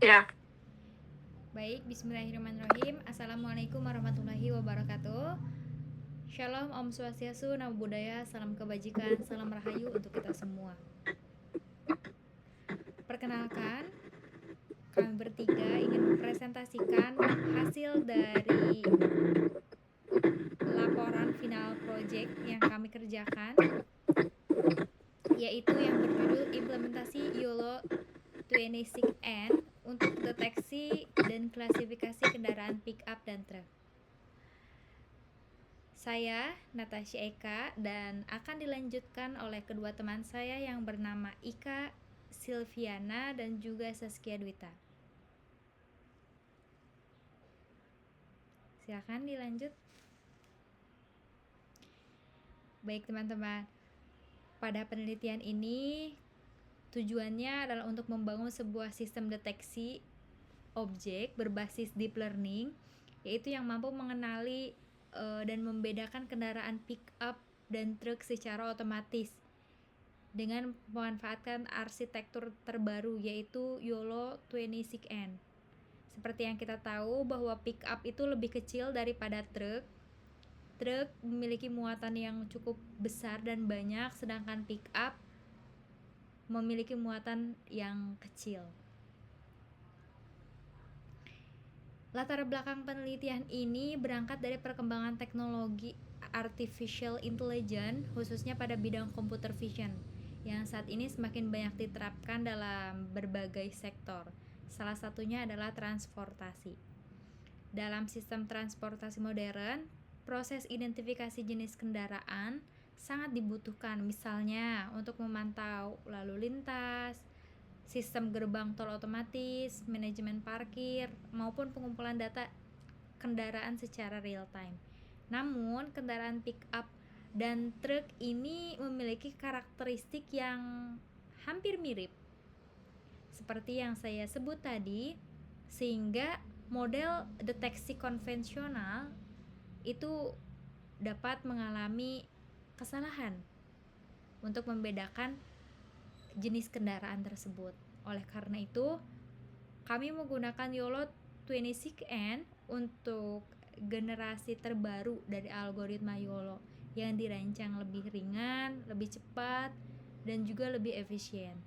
Ya, Baik, bismillahirrahmanirrahim. Assalamualaikum warahmatullahi wabarakatuh. Shalom, Om Swastiastu, Namo Buddhaya, salam kebajikan, salam rahayu untuk kita semua. Perkenalkan, kami bertiga ingin mempresentasikan hasil dari laporan final project yang kami kerjakan, yaitu yang berjudul Implementasi YOLO 26N untuk deteksi dan klasifikasi kendaraan pick up dan truk. Saya Natasha Eka dan akan dilanjutkan oleh kedua teman saya yang bernama Ika Silviana dan juga Saskia Dwita. Silakan dilanjut. Baik teman-teman, pada penelitian ini tujuannya adalah untuk membangun sebuah sistem deteksi objek berbasis deep learning, yaitu yang mampu mengenali dan membedakan kendaraan pick up dan truk secara otomatis dengan memanfaatkan arsitektur terbaru yaitu YOLO 26N. Seperti yang kita tahu bahwa pick up itu lebih kecil daripada truk. Truk memiliki muatan yang cukup besar dan banyak, sedangkan pick up memiliki muatan yang kecil. Latar belakang penelitian ini berangkat dari perkembangan teknologi artificial intelligence, khususnya pada bidang computer vision, yang saat ini semakin banyak diterapkan dalam berbagai sektor. Salah satunya adalah transportasi. Dalam sistem transportasi modern, proses identifikasi jenis kendaraan sangat dibutuhkan, misalnya untuk memantau lalu lintas, sistem gerbang tol otomatis, manajemen parkir, maupun pengumpulan data kendaraan secara real time. Namun, kendaraan pick up dan truk ini memiliki karakteristik yang hampir mirip seperti yang saya sebut tadi, sehingga model deteksi konvensional itu dapat mengalami kesalahan untuk membedakan jenis kendaraan tersebut. Oleh karena itu, kami menggunakan YOLO 26N untuk generasi terbaru dari algoritma YOLO yang dirancang lebih ringan, lebih cepat, dan juga lebih efisien.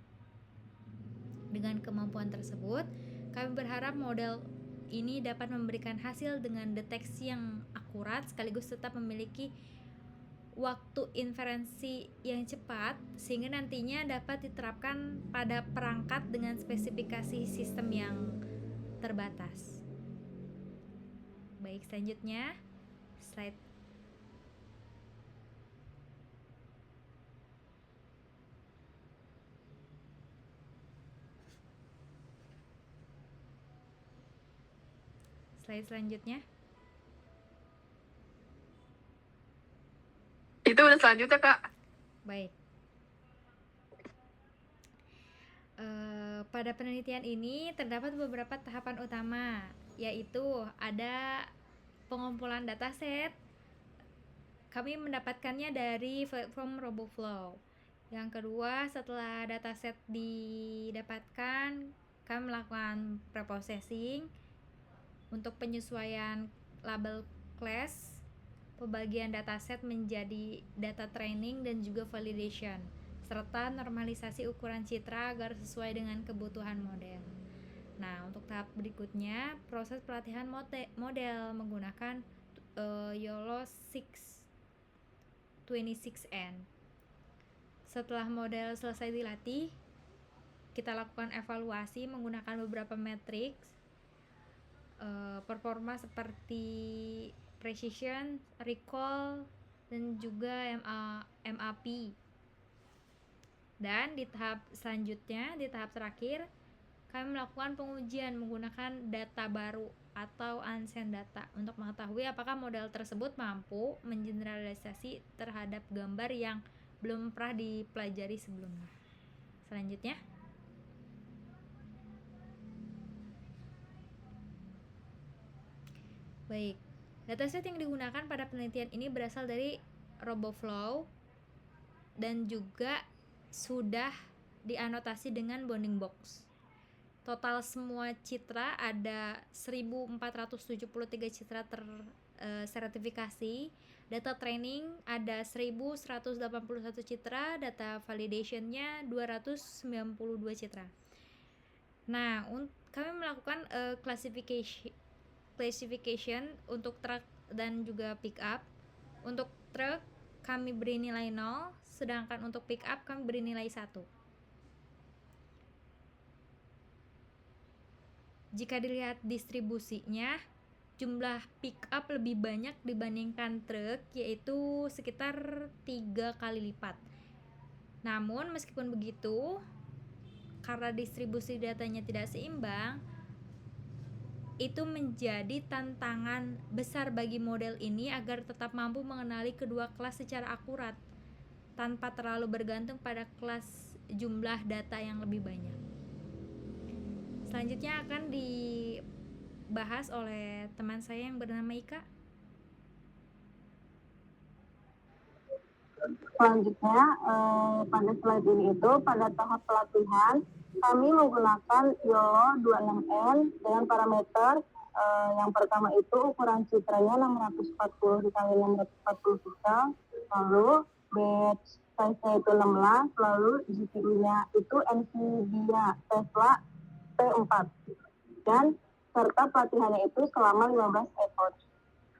Dengan kemampuan tersebut, kami berharap model ini dapat memberikan hasil dengan deteksi yang akurat sekaligus tetap memiliki waktu inferensi yang cepat sehingga nantinya dapat diterapkan pada perangkat dengan spesifikasi sistem yang terbatas. Baik, selanjutnya slide. Slide selanjutnya. itu udah selanjutnya, Kak. Baik. Pada penelitian ini terdapat beberapa tahapan utama, yaitu ada pengumpulan dataset. Kami mendapatkannya dari platform RoboFlow. Yang kedua, setelah dataset didapatkan, kami melakukan preprocessing untuk penyesuaian label class, pembagian dataset menjadi data training dan juga validation, serta normalisasi ukuran citra agar sesuai dengan kebutuhan model. Nah, untuk tahap berikutnya, proses pelatihan model menggunakan YOLO 26N. Setelah model selesai dilatih, kita lakukan evaluasi menggunakan beberapa matriks performa seperti precision, recall, dan juga MAP. Dan di tahap selanjutnya, di tahap terakhir, kami melakukan pengujian menggunakan data baru atau unseen data untuk mengetahui apakah model tersebut mampu mengeneralisasi terhadap gambar yang belum pernah dipelajari sebelumnya. Selanjutnya, baik, dataset yang digunakan pada penelitian ini berasal dari RoboFlow dan juga sudah dianotasi dengan bounding box. Total semua citra ada 1.473 citra tersertifikasi. Data training ada 1.181 citra, data validationnya 292 citra. Nah, kami melakukan classification untuk truk dan juga pick up. Untuk truk kami beri nilai 0, sedangkan untuk pick up kami beri nilai 1. Jika dilihat distribusinya, jumlah pick up lebih banyak dibandingkan truk, yaitu sekitar 3 kali lipat. Namun meskipun begitu, karena distribusi datanya tidak seimbang, itu menjadi tantangan besar bagi model ini agar tetap mampu mengenali kedua kelas secara akurat tanpa terlalu bergantung pada kelas jumlah data yang lebih banyak. Selanjutnya akan dibahas oleh teman saya yang bernama Ika. Selanjutnya, pada slide ini itu pada tahap pelatihan kami menggunakan YOLO 26N dengan parameter yang pertama itu ukuran citranya 640 dikali 640 pixel, lalu batch size-nya itu 16, lalu GPU-nya itu NVIDIA Tesla P4, dan serta pelatihannya itu selama 15 episode.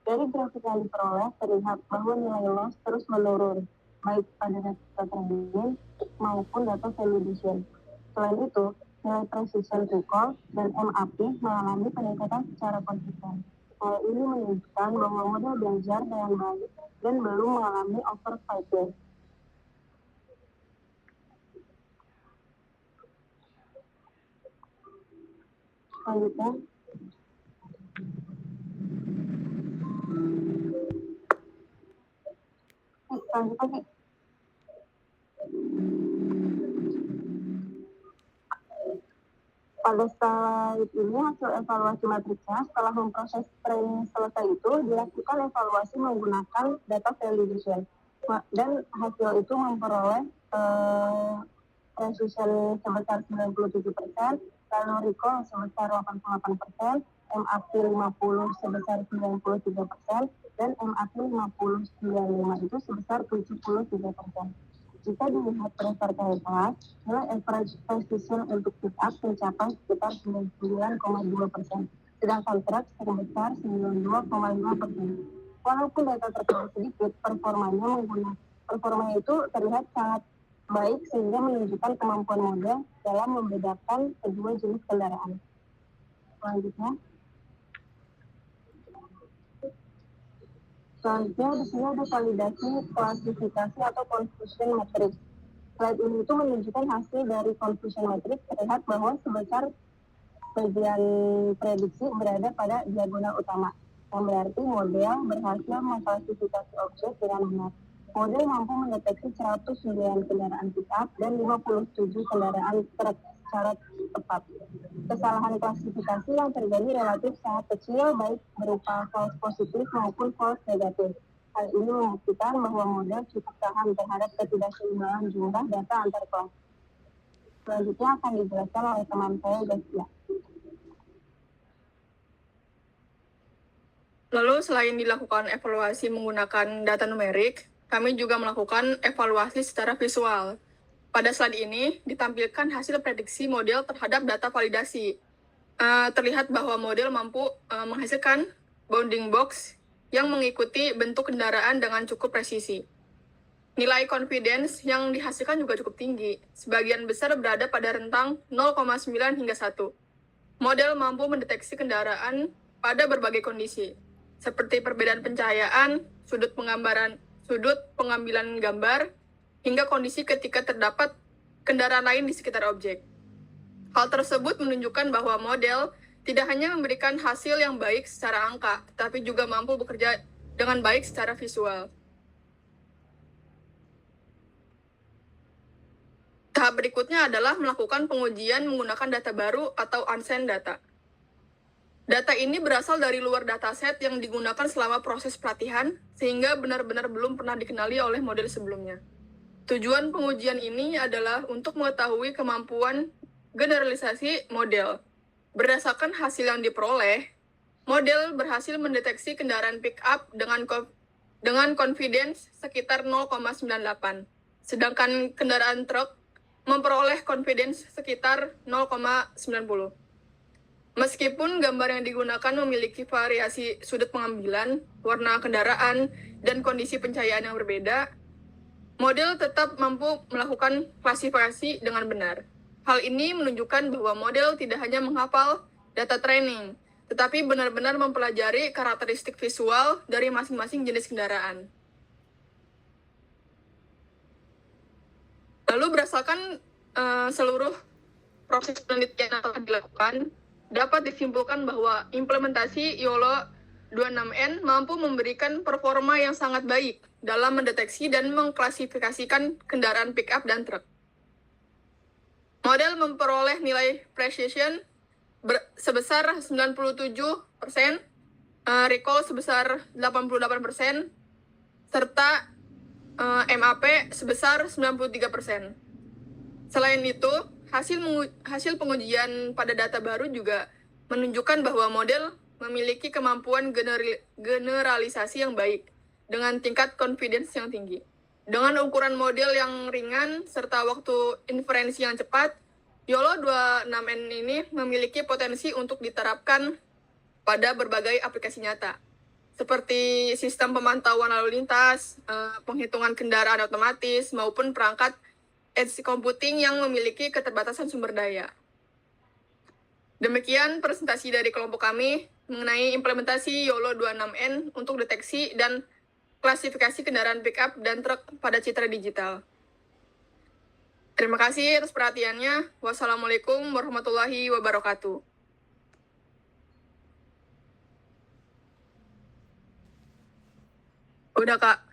Dari grafik yang diperoleh terlihat bahwa nilai loss terus menurun, baik pada data training maupun data validation. Selain itu, nilai precision recall dan MAP mengalami peningkatan secara konsisten. Hal ini menunjukkan bahwa model belajar dengan baik dan belum mengalami overfitting. Selanjutnya, pada slide ini hasil evaluasi matriksnya setelah memproses training selesai itu dilakukan evaluasi menggunakan data validation, dan hasil itu memperoleh precision sebesar 97%, lalu recall sebesar 88%, MAP 50 sebesar 93%, dan MAP 50-95 itu sebesar 73%. Jika dilihat berdasarkan kelas, nilai average precision untuk pick up mencapai sekitar 99,2%, sedangkan truk sebesar 92,5%. Walaupun data terkait sedikit, performanya itu terlihat sangat baik sehingga menunjukkan kemampuan model dalam membedakan kedua jenis kendaraan. Selanjutnya di sini ada validasi klasifikasi atau confusion matrix. Slide ini itu menunjukkan hasil dari confusion matrix, terlihat bahwa sebesar bagian prediksi berada pada diagonal utama, yang berarti model berhasil mengklasifikasi objek dengan benar. Model mampu mendeteksi 109 kendaraan pickup dan 57 kendaraan truk secara tepat. Kesalahan klasifikasi yang terjadi relatif sangat kecil, baik berupa false positif maupun false negatif. Hal ini membuktikan bahwa model cukup tahan terhadap ketidakseimbangan jumlah data antar kelas. Selanjutnya akan dijelaskan oleh teman saya, Gasya. Lalu selain dilakukan evaluasi menggunakan data numerik, kami juga melakukan evaluasi secara visual. Pada slide ini ditampilkan hasil prediksi model terhadap data validasi. Terlihat bahwa model mampu menghasilkan bounding box yang mengikuti bentuk kendaraan dengan cukup presisi. Nilai confidence yang dihasilkan juga cukup tinggi, sebagian besar berada pada rentang 0,9 hingga 1. Model mampu mendeteksi kendaraan pada berbagai kondisi, seperti perbedaan pencahayaan, sudut pengambilan gambar, hingga kondisi ketika terdapat kendaraan lain di sekitar objek. Hal tersebut menunjukkan bahwa model tidak hanya memberikan hasil yang baik secara angka, tetapi juga mampu bekerja dengan baik secara visual. Tahap berikutnya adalah melakukan pengujian menggunakan data baru atau unsigned data. Data ini berasal dari luar dataset yang digunakan selama proses pelatihan, sehingga benar-benar belum pernah dikenali oleh model sebelumnya. Tujuan pengujian ini adalah untuk mengetahui kemampuan generalisasi model. Berdasarkan hasil yang diperoleh, model berhasil mendeteksi kendaraan pick-up dengan confidence sekitar 0,98, sedangkan kendaraan truk memperoleh confidence sekitar 0,90. Meskipun gambar yang digunakan memiliki variasi sudut pengambilan, warna kendaraan, dan kondisi pencahayaan yang berbeda, model tetap mampu melakukan klasifikasi dengan benar. Hal ini menunjukkan bahwa model tidak hanya menghafal data training, tetapi benar-benar mempelajari karakteristik visual dari masing-masing jenis kendaraan. Lalu berdasarkan seluruh proses penelitian yang telah dilakukan, dapat disimpulkan bahwa implementasi YOLO 26N mampu memberikan performa yang sangat baik dalam mendeteksi dan mengklasifikasikan kendaraan pick-up dan truk. Model memperoleh nilai precision sebesar 97%, recall sebesar 88%, serta MAP sebesar 93%. Selain itu, hasil pengujian pada data baru juga menunjukkan bahwa model memiliki kemampuan generalisasi yang baik dengan tingkat confidence yang tinggi. Dengan ukuran model yang ringan serta waktu inferensi yang cepat, YOLO 26N ini memiliki potensi untuk diterapkan pada berbagai aplikasi nyata, seperti sistem pemantauan lalu lintas, penghitungan kendaraan otomatis, maupun perangkat edge computing yang memiliki keterbatasan sumber daya. Demikian presentasi dari kelompok kami mengenai implementasi YOLO 26N untuk deteksi dan klasifikasi kendaraan pick-up dan truk pada Citra Digital. Terima kasih atas perhatiannya. Wassalamualaikum warahmatullahi wabarakatuh. Udah, Kak.